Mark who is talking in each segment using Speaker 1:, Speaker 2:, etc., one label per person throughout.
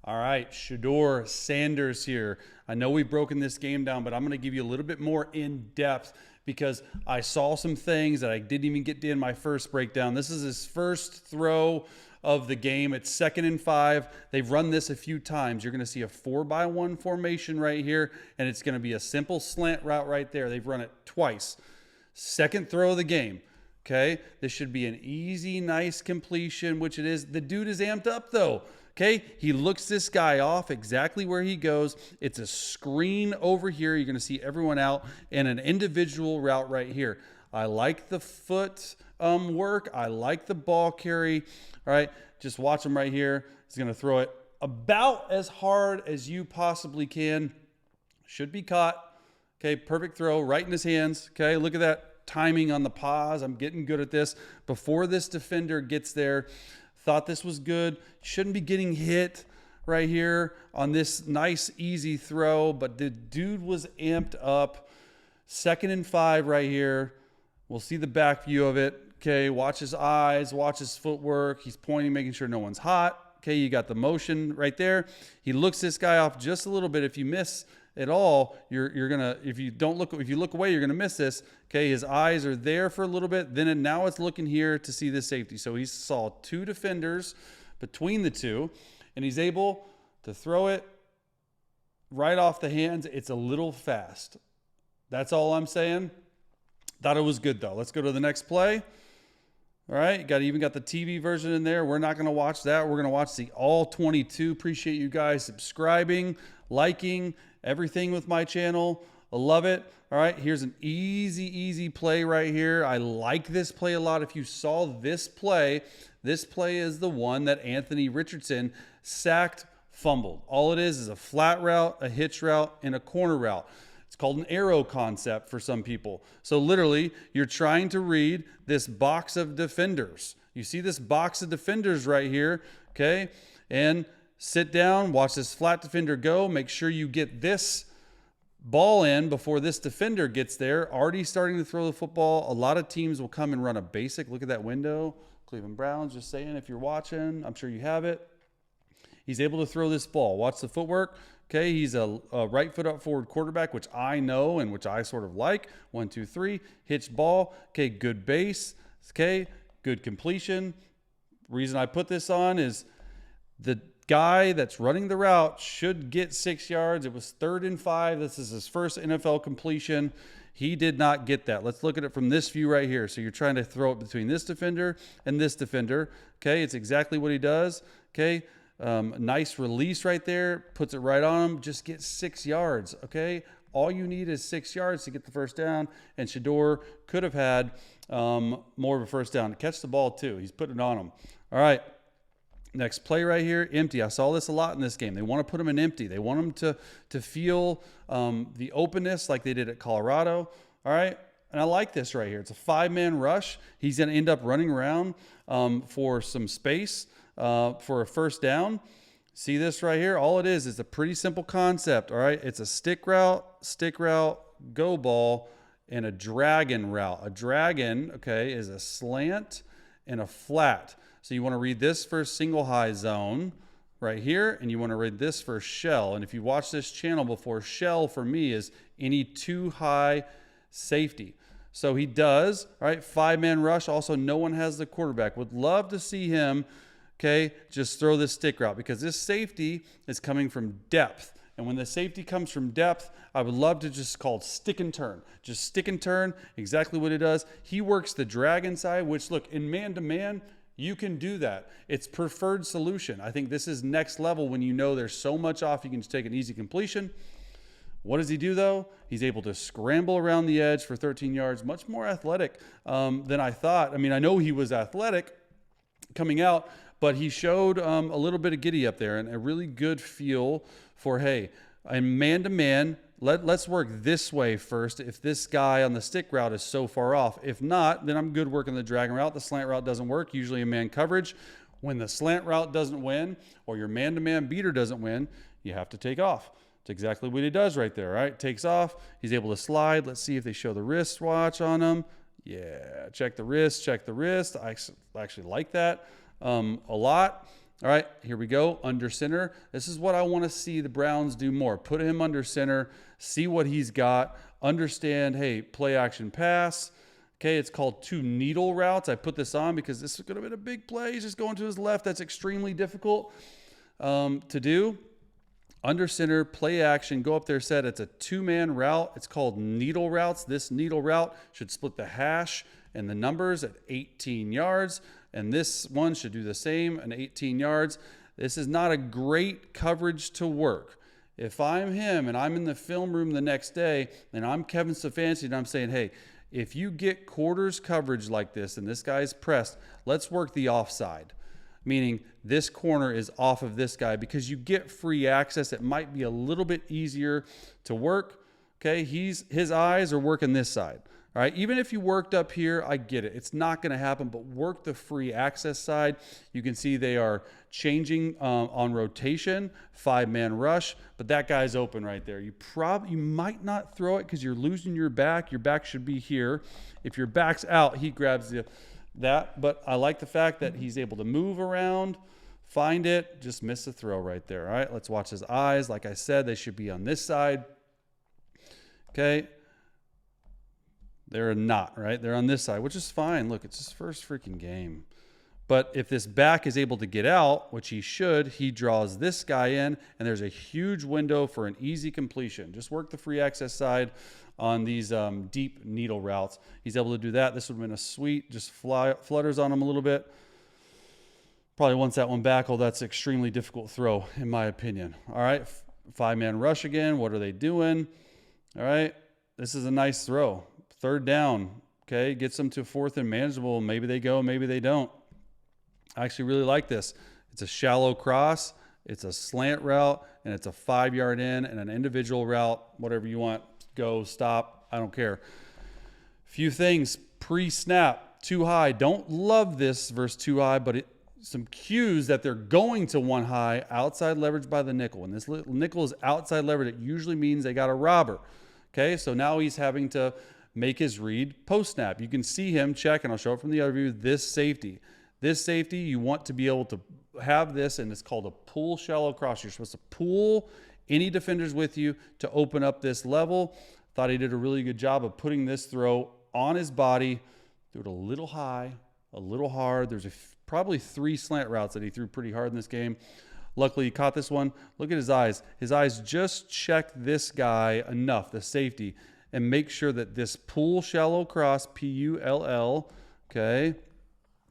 Speaker 1: All right, Shedeur Sanders here. I know we've broken this game down, but I'm going to give you a little bit more in depth because I saw some things that I didn't even get to in my first breakdown. This is his first throw of the game. It's 2nd and 5. They've run this a few times. You're going to see a 4-by-1 formation right here, and it's going to be a simple slant route right there. They've run it twice. Second throw of the game. Okay, this should be an easy, nice completion, which it is. The dude is amped up though. Okay, he looks this guy off exactly where he goes. It's a screen over here. You're going to see everyone out and an individual route right here. I like the foot work. I like the ball carry. All right, just watch him right here. He's going to throw it about as hard as you possibly can. Should be caught. Okay, perfect throw right in his hands. Okay, look at that timing on the pause. I'm getting good at this. Before this defender gets there, thought this was good. Shouldn't be getting hit right here on this nice, easy throw, but the dude was amped up. 2nd and 5 right here. We'll see the back view of it. Okay, watch his eyes, watch his footwork. He's pointing, making sure no one's hot. Okay, you got the motion right there. He looks this guy off just a little bit. If you miss at all, you're gonna, if you look away, you're gonna miss this. Okay, his eyes are there for a little bit, then and now it's looking here to see this safety. So he saw 2 defenders between the two, and he's able to throw it right off the hands. It's a little fast. That's all I'm saying. Thought it was good though. Let's go to the next play. All right, even got the TV version in there. We're not going to watch that. We're going to watch the all 22. Appreciate you guys subscribing, liking, everything with my channel. I love it. All right, here's an easy play right here. I like this play a lot. If you saw this play is the one that Anthony Richardson sacked, fumbled. All it is a flat route, a hitch route, and a corner route. It's called an arrow concept for some people. So literally, you're trying to read this box of defenders. You see this box of defenders right here, okay? And sit down, watch this flat defender go. Make sure you get this ball in before this defender gets there. Already starting to throw the football. A lot of teams will come and run a basic. Look at that window. Cleveland Browns, just saying if you're watching. I'm sure you have it. He's able to throw this ball. Watch the footwork. Okay, he's a right foot up forward quarterback, which I know and which I sort of like. 1, 2, 3, hitched ball. Okay, good base. Okay, good completion. Reason I put this on is the guy that's running the route should get 6 yards. It was 3rd and 5. This is his first NFL completion. He did not get that. Let's look at it from this view right here. So you're trying to throw it between this defender and this defender. Okay, it's exactly what he does. Okay. Nice release right there, puts it right on him, just gets 6 yards, okay? All you need is 6 yards to get the first down, and Shedeur could have had more of a first down. Catch the ball too. He's putting it on him. All right, next play right here, empty. I saw this a lot in this game. They want to put him in empty. They want him to feel the openness like they did at Colorado, all right? And I like this right here. It's a 5-man rush. He's going to end up running around for some space. For a first down. See this right here? All it is a pretty simple concept, all right? It's a stick route, go ball, and a dragon route. A dragon, okay, is a slant and a flat. So you want to read this for single high zone right here, and you want to read this for shell. And if you watch this channel before, shell for me is any too high safety. So he does, all right, 5-man rush. Also, no one has the quarterback. Would love to see him, okay, just throw this stick route because this safety is coming from depth. And when the safety comes from depth, I would love to just call it stick and turn. Just stick and turn, exactly what it does. He works the drag inside, which look, in man-to-man, you can do that. It's preferred solution. I think this is next level when you know there's so much off, you can just take an easy completion. What does he do though? He's able to scramble around the edge for 13 yards, much more athletic than I thought. I mean, I know he was athletic coming out, but he showed a little bit of giddy up there and a really good feel for, hey, in man-to-man, let's work this way first if this guy on the stick route is so far off. If not, then I'm good working the dragon route. The slant route doesn't work, usually in man coverage. When the slant route doesn't win or your man-to-man beater doesn't win, you have to take off. It's exactly what he does right there, right? Takes off. He's able to slide. Let's see if they show the wrist watch on him. Yeah, check the wrist, check the wrist. I actually like that a lot. All right, here we go. Under center. This is what I want to see the Browns do more. Put him under center, see what he's got, understand, hey, play action pass. Okay, it's called two needle routes. I put this on because this is going to be a big play. He's just going to his left. That's extremely difficult to do. Under center, play action, go up there, set. It's a two-man route. It's called needle routes. This needle route should split the hash and the numbers at 18 yards. And this one should do the same, an 18 yards. This is not a great coverage to work. If I'm him and I'm in the film room the next day and I'm Kevin Stefanski and I'm saying, hey, if you get quarters coverage like this and this guy's pressed, let's work the offside. Meaning this corner is off of this guy because you get free access. It might be a little bit easier to work. Okay, his eyes are working this side. All right, even if you worked up here, I get it. It's not going to happen, but work the free access side. You can see they are changing on rotation, 5-man rush, but that guy's open right there. You might not throw it because you're losing your back. Your back should be here. If your back's out, he grabs that. But I like the fact that he's able to move around, find it, just miss the throw right there. All right, let's watch his eyes. Like I said, they should be on this side. Okay. They're not, right? They're on this side, which is fine. Look, it's his first freaking game. But if this back is able to get out, which he should, he draws this guy in, and there's a huge window for an easy completion. Just work the free access side on these deep needle routes. He's able to do that. This would have been a sweet, just flutters on him a little bit. Probably wants that one back. Oh, that's an extremely difficult throw, in my opinion. All right, 5-man rush again. What are they doing? All right, this is a nice throw. 3rd down, okay, gets them to 4th and manageable. Maybe they go, maybe they don't. I actually really like this. It's a shallow cross, it's a slant route, and it's a 5-yard in and an individual route, whatever you want. Go, stop, I don't care. Few things, pre-snap, too high. Don't love this versus too high, but some cues that they're going to one high, outside leverage by the nickel. When this nickel is outside leverage, it usually means they got a robber. Okay, so now he's having to make his read post-snap. You can see him check, and I'll show it from the other view, this safety. This safety, you want to be able to have this, and it's called a pull shallow cross. You're supposed to pull any defenders with you to open up this level. Thought he did a really good job of putting this throw on his body. Threw it a little high, a little hard. There's probably 3 slant routes that he threw pretty hard in this game. Luckily, he caught this one. Look at his eyes. His eyes just check this guy enough, the safety, and make sure that this pull shallow cross, P-U-L-L, okay,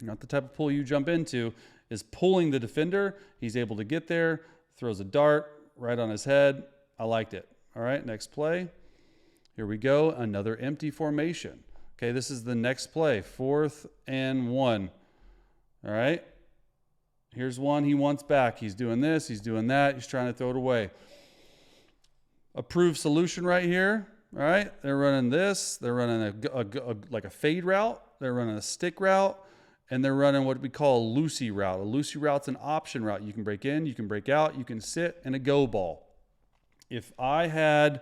Speaker 1: not the type of pull you jump into, is pulling the defender. He's able to get there, throws a dart right on his head. I liked it. All right, next play. Here we go, another empty formation. Okay, this is the next play, 4th and 1. All right, here's one he wants back. He's doing this, he's doing that, he's trying to throw it away. Approved solution right here. All right, they're running this. They're running like a fade route. They're running a stick route, and they're running what we call a loosey route. A loosey route's an option route. You can break in, you can break out, you can sit, and a go ball. If I had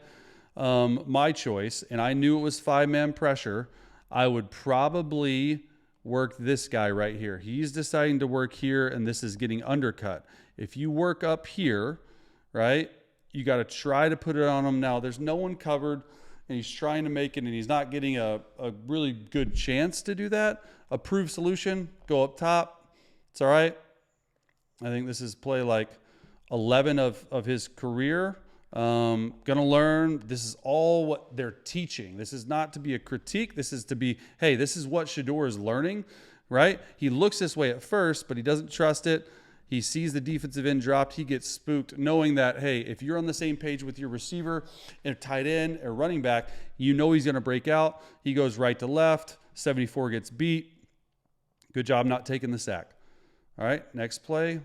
Speaker 1: my choice and I knew it was 5-man pressure, I would probably work this guy right here. He's deciding to work here, and this is getting undercut. If you work up here, right, you got to try to put it on him. Now, there's no one covered, and he's trying to make it, and he's not getting a really good chance to do that. Approved solution, go up top. It's all right. I think this is play like 11 of his career. Gonna learn. This is all what they're teaching. This is not to be a critique. This is to be, hey, this is what Shedeur is learning, right? He looks this way at first, but he doesn't trust it. He sees the defensive end dropped. He gets spooked, knowing that, hey, if you're on the same page with your receiver and tight end or running back, you know he's going to break out. He goes right to left. 74 gets beat. Good job not taking the sack. All right, next play.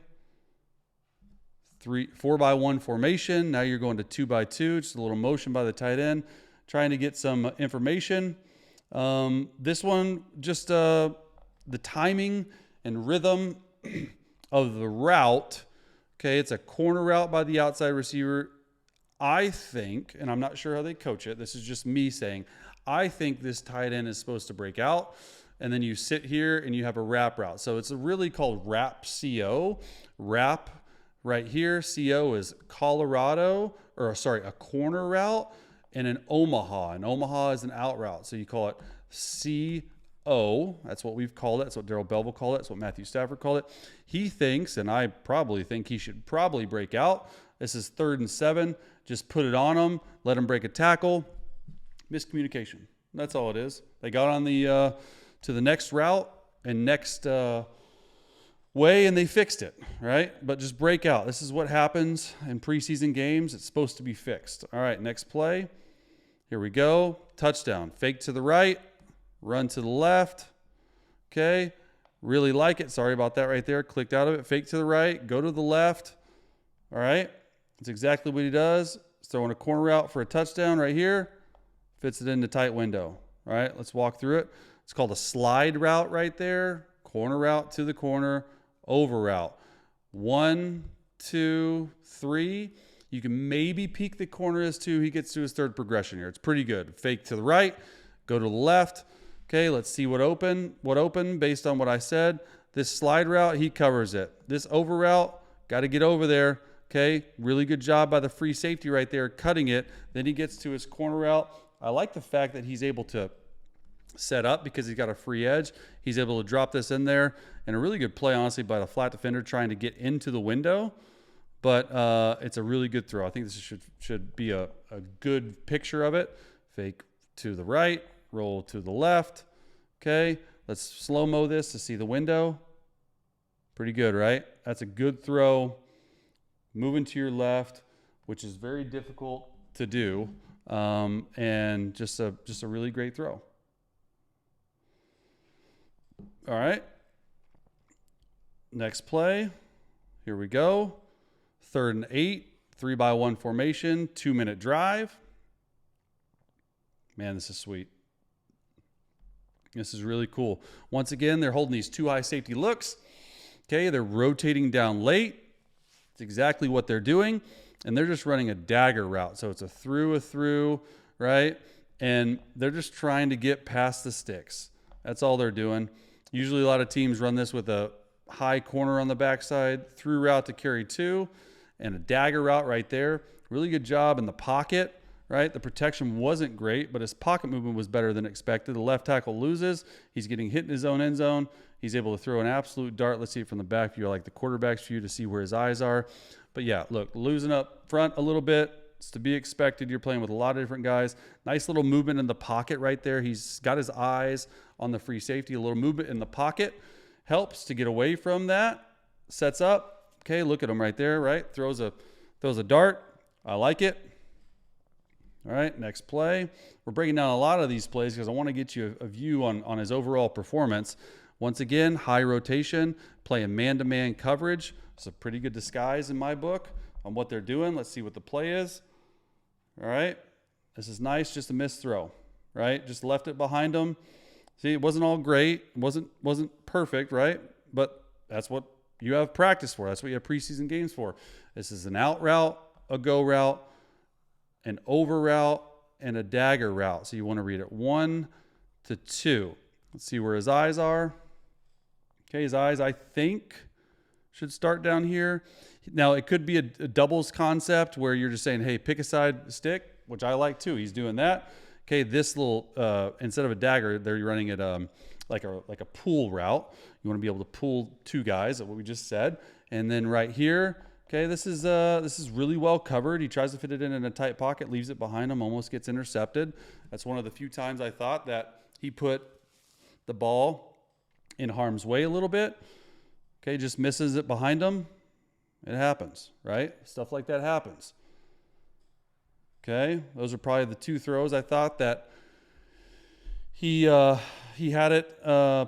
Speaker 1: 4-by-1 formation. Now you're going to 2-by-2. Just a little motion by the tight end, trying to get some information. This one, just the timing and rhythm of the route. Okay, it's a corner route by the outside receiver. I think, and I'm not sure how they coach it, this is just me saying, I think this tight end is supposed to break out. and then you sit here and you have a wrap route. So it's really called wrap CO. Wrap right here. CO is Colorado, or sorry, a corner route, and an Omaha. And Omaha is an out route. So you call it CO. That's what we've called it. That's what Darrell Belleville called it. That's what Matthew Stafford called it. He thinks, and I probably think, he should probably break out. This is 3rd and 7. Just put it on him. Let him break a tackle. Miscommunication. That's all it is. They got on the to the next route and next way, and they fixed it, right? But just break out. This is what happens in preseason games. It's supposed to be fixed. All right, next play. Here we go. Touchdown. Fake to the right. Run to the left. Okay. Really like it. Sorry about that right there. Clicked out of it. Fake to the right. Go to the left. All right. That's exactly what he does. He's throwing a corner route for a touchdown right here. Fits it in the tight window. All right. Let's walk through it. It's called a slide route right there. Corner route to the corner. Over route. 1, 2, 3. You can maybe peek the corner as 2. He gets to his 3rd progression here. It's pretty good. Fake to the right. Go to the left. Okay, let's see what open based on what I said. This slide route, he covers it. This over route, got to get over there. Okay, really good job by the free safety right there, cutting it. Then he gets to his corner route. I like the fact that he's able to set up because he's got a free edge. He's able to drop this in there. And a really good play, honestly, by the flat defender trying to get into the window. But it's a really good throw. I think this should be a good picture of it. Fake to the right. Roll to the left. Okay, let's slow-mo this to see the window. Pretty good, right? That's a good throw. Moving to your left, which is very difficult to do, and just a really great throw. All right. Next play. Here we go. 3rd and 8, 3-by-1 formation, 2-minute drive. Man, this is sweet. This is really cool. Once again, they're holding these 2 high safety looks. Okay, they're rotating down late. It's exactly what they're doing. And they're just running a dagger route. So it's a through, right? And they're just trying to get past the sticks. That's all they're doing. Usually a lot of teams run this with a high corner on the backside, through route to carry 2, and a dagger route right there. Really good job in the pocket. Right? The protection wasn't great, but his pocket movement was better than expected. The left tackle loses. He's getting hit in his own end zone. He's able to throw an absolute dart. Let's see it from the back view. I like the quarterback's view to see where his eyes are. But yeah, look, losing up front a little bit. It's to be expected. You're playing with a lot of different guys. Nice little movement in the pocket right there. He's got his eyes on the free safety. A little movement in the pocket helps to get away from that. Sets up. Okay, look at him right there, right? Throws a dart. I like it. All right, next play. We're breaking down a lot of these plays because I want to get you a view on his overall performance. Once again, high rotation, playing man-to-man coverage. It's a pretty good disguise in my book on what they're doing. Let's see what the play is. All right, this is nice, just a missed throw, right? Just left it behind him. See, it wasn't all great. It wasn't perfect, right? But that's what you have practice for. That's what you have preseason games for. This is an out route, a go route, an over route, and a dagger route. So you want to read it 1 to 2. Let's see where his eyes are. Okay, his eyes, I think, should start down here. Now, it could be a doubles concept where you're just saying, hey, pick a side stick, which I like too. He's doing that. Okay, this little, instead of a dagger, they're running it like a pull route. You want to be able to pull 2 guys, that's what we just said. And then right here, okay, this is really well covered. He tries to fit it in a tight pocket, leaves it behind him, almost gets intercepted. That's one of the few times I thought that he put the ball in harm's way a little bit. Okay, just misses it behind him. It happens, right? Stuff like that happens. Okay, those are probably the 2 throws I thought that he had it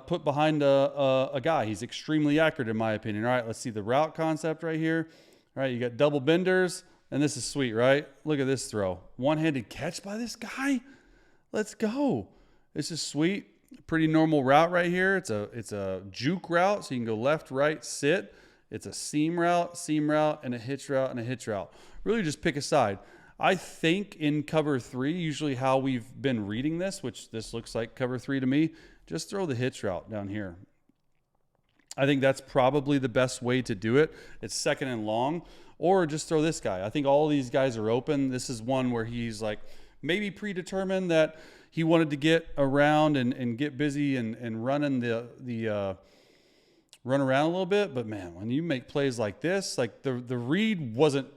Speaker 1: put behind a guy. He's extremely accurate in my opinion. All right, let's see the route concept right here. All right, you got double benders, and this is sweet, right? Look at this throw. One-handed catch by this guy. Let's go. This is sweet. Pretty normal route right here. It's a juke route, so you can go left, right, sit. It's a seam route, and a hitch route, and a hitch route. Really just pick a side. I think in cover 3, usually how we've been reading this, which this looks like cover 3 to me, just throw the hitch route down here. I think that's probably the best way to do it. It's second and long, or just throw this guy. I think all these guys are open. This is one where he's like maybe predetermined that he wanted to get around and get busy and running run around a little bit. But man, when you make plays like this, like the read wasn't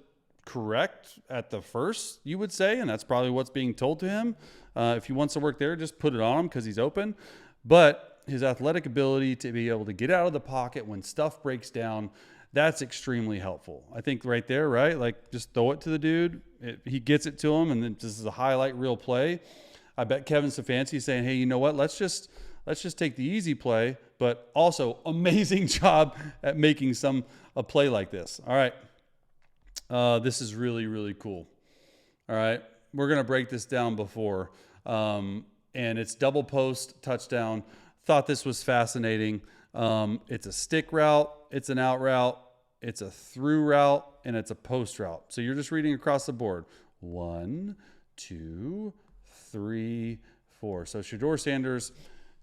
Speaker 1: correct at the first, you would say, and that's probably what's being told to him. If he wants to work there, just put it on him because he's open. But his athletic ability to be able to get out of the pocket when stuff breaks down, that's extremely helpful. I think right there, right? Like just throw it to the dude. He gets it to him, and then this is a highlight reel play. I bet Kevin Stefanski is saying, hey, you know what? Let's just take the easy play, but also amazing job at making a play like this. All right. This is really, really cool. All right. We're going to break this down before. And it's double post touchdown. Thought this was fascinating. It's a stick route. It's an out route. It's a through route, and it's a post route. So you're just reading across the board. 1, 2, 3, 4. So Shedeur Sanders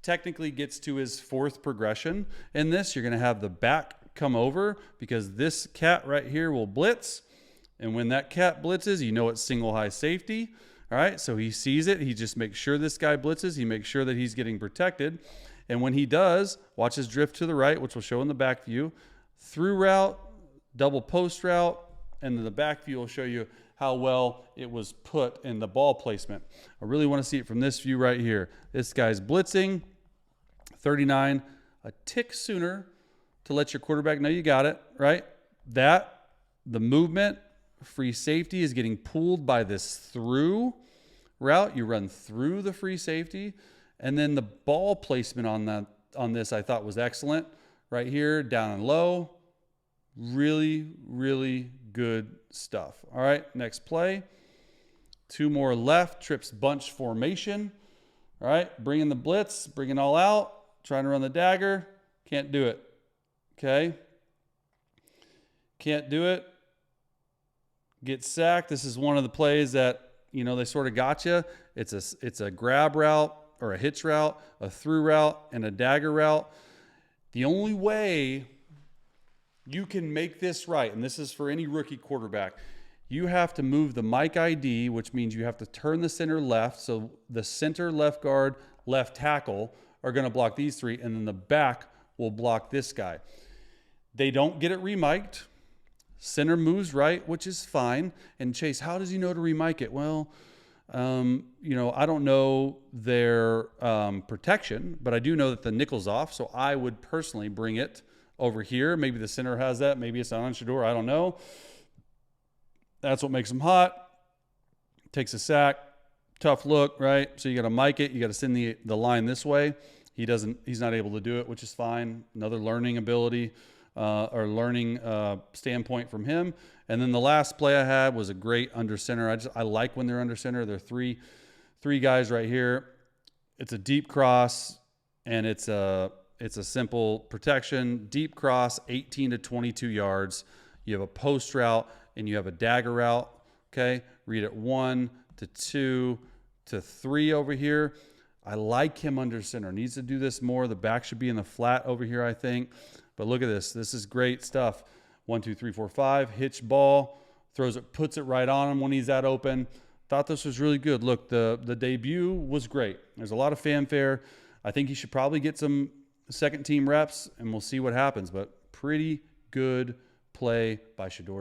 Speaker 1: technically gets to his fourth progression. In this, you're going to have the back come over because this cat right here will blitz. And when that cat blitzes, you know it's single high safety. All right, so he sees it. He just makes sure this guy blitzes. He makes sure that he's getting protected. And when he does, watch his drift to the right, which will show in the back view. Through route, double post route, and then the back view will show you how well it was put in the ball placement. I really want to see it from this view right here. This guy's blitzing, 39, a tick sooner to let your quarterback know you got it, right? The movement, free safety is getting pulled by this through route. You run through the free safety. And then the ball placement on this I thought was excellent. Right here, down and low. Really, really good stuff. All right, next play. 2 more left, trips bunch formation. All right, bringing the blitz, bringing all out, trying to run the dagger. Can't do it. Okay. Can't do it. Get sacked. This is one of the plays that, they sort of got you. It's a grab route or a hitch route, a through route, and a dagger route. The only way you can make this right, and this is for any rookie quarterback, you have to move the Mike ID, which means you have to turn the center left. So the center, left guard, left tackle are going to block these 3, and then the back will block this guy. They don't get it remiked. Center moves right, which is fine. And Chase, how does he know to remike it? Well, I don't know their protection, but I do know that the nickel's off. So I would personally bring it over here. Maybe the center has that. Maybe it's not on Shedeur. I don't know. That's what makes him hot. Takes a sack. Tough look, right? So you got to mic it. You got to send the line this way. He's not able to do it, which is fine. Another learning ability or learning standpoint from him. And then the last play I had was a great under center. I like when they're under center. There are three guys right here. It's a deep cross, and it's a simple protection. Deep cross, 18 to 22 yards. You have a post route, and you have a dagger route. Okay, read it 1 to 2 to 3 over here. I like him under center. Needs to do this more. The back should be in the flat over here, I think. But look at this. This is great stuff. 1, 2, 3, 4, 5. Hitch ball. Throws it, puts it right on him when he's that open. Thought this was really good. Look, the debut was great. There's a lot of fanfare. I think he should probably get some second team reps, and we'll see what happens. But pretty good play by Shedeur.